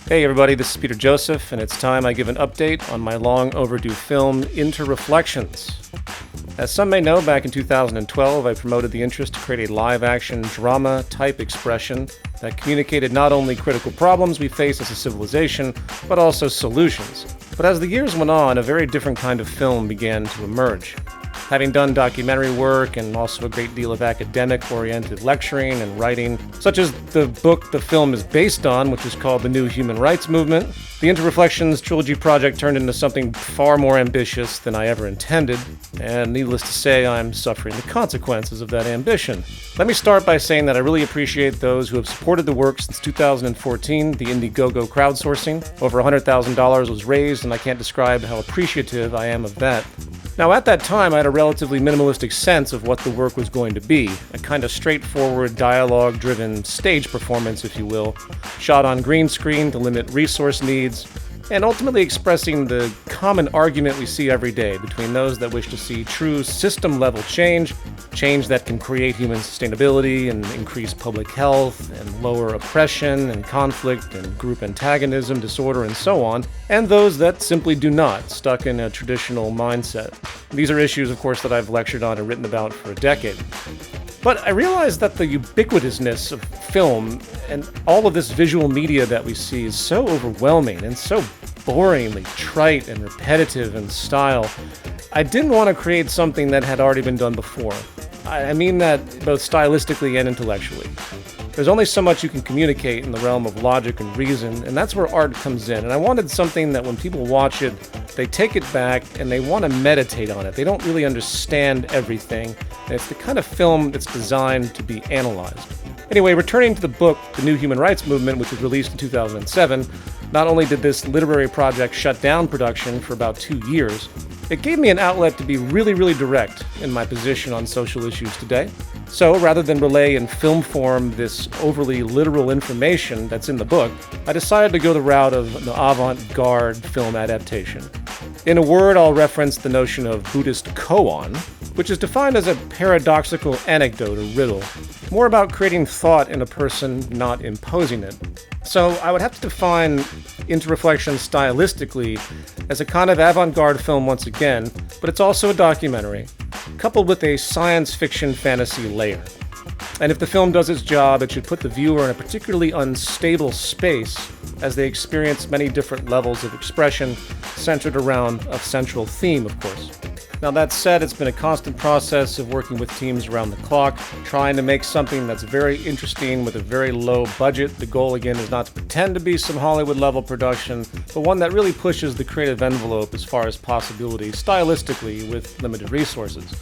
Hey everybody, this is Peter Joseph, and it's time I give an update on my long overdue film, InterReflections. As some may know, back in 2012, I promoted the interest to create a live-action drama-type expression that communicated not only critical problems we face as a civilization, but also solutions. But as the years went on, a very different kind of film began to emerge. Having done documentary work and also a great deal of academic-oriented lecturing and writing, such as the book the film is based on, which is called The New Human Rights Movement, the InterReflections trilogy project turned into something far more ambitious than I ever intended, and needless to say, I'm suffering the consequences of that ambition. Let me start by saying that I really appreciate those who have supported the work since 2014, the IndieGogo crowdsourcing. Over $100,000 was raised, and I can't describe how appreciative I am of that. Now, at that time, I had a relatively minimalistic sense of what the work was going to be, a kind of straightforward, dialogue-driven stage performance, if you will, shot on green screen to limit resource needs, and ultimately expressing the common argument we see every day between those that wish to see true system-level change that can create human sustainability and increase public health and lower oppression and conflict and group antagonism, disorder, and so on, and those that simply do not, stuck in a traditional mindset. These are issues, of course, that I've lectured on and written about for a decade. But I realized that the ubiquitousness of film and all of this visual media that we see is so overwhelming and so boringly trite and repetitive in style. I didn't want to create something that had already been done before. I mean that both stylistically and intellectually. There's only so much you can communicate in the realm of logic and reason, and that's where art comes in. And I wanted something that when people watch it, they take it back and they want to meditate on it. They don't really understand everything. And it's the kind of film that's designed to be analyzed. Anyway, returning to the book, The New Human Rights Movement, which was released in 2007, not only did this literary project shut down production for about 2 years, it gave me an outlet to be really direct in my position on social issues today. So, rather than relay in film form this overly literal information that's in the book, I decided to go the route of an avant-garde film adaptation. In a word, I'll reference the notion of Buddhist Koan, which is defined as a paradoxical anecdote or riddle, more about creating thought in a person, not imposing it. So I would have to define InterReflections stylistically as a kind of avant-garde film once again, but it's also a documentary, coupled with a science fiction fantasy layer. And if the film does its job, it should put the viewer in a particularly unstable space as they experience many different levels of expression centered around a central theme, of course. Now that said, it's been a constant process of working with teams around the clock, trying to make something that's very interesting with a very low budget. The goal, again, is not to pretend to be some Hollywood-level production, but one that really pushes the creative envelope as far as possibility, stylistically, with limited resources.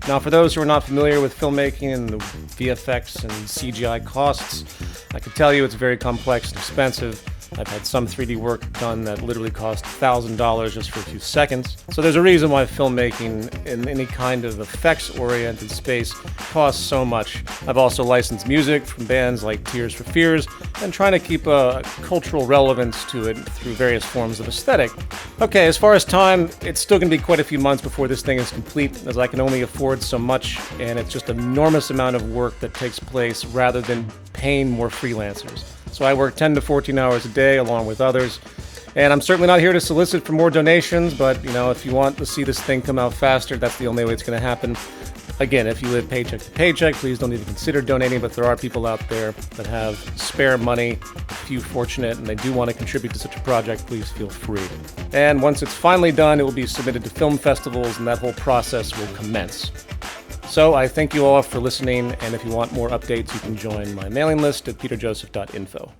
Now, for those who are not familiar with filmmaking and the VFX and CGI costs, I can tell you it's very complex and expensive. I've had some 3D work done that literally cost $1,000 just for a few seconds. So there's a reason why filmmaking in any kind of effects-oriented space costs so much. I've also licensed music from bands like Tears for Fears and trying to keep a cultural relevance to it through various forms of aesthetic. Okay, as far as time, it's still going to be quite a few months before this thing is complete, as I can only afford so much, and it's just an enormous amount of work that takes place rather than paying more freelancers. So I work 10 to 14 hours a day along with others, and I'm certainly not here to solicit for more donations, but if you want to see this thing come out faster, that's the only way it's going to happen. Again, if you live paycheck to paycheck, please don't even consider donating, but there are people out there that have spare money, a few fortunate, and they do want to contribute to such a project. Please feel free. And once it's finally done, it will be submitted to film festivals, and that whole process will commence. So I thank you all for listening, and if you want more updates, you can join my mailing list at peterjoseph.info.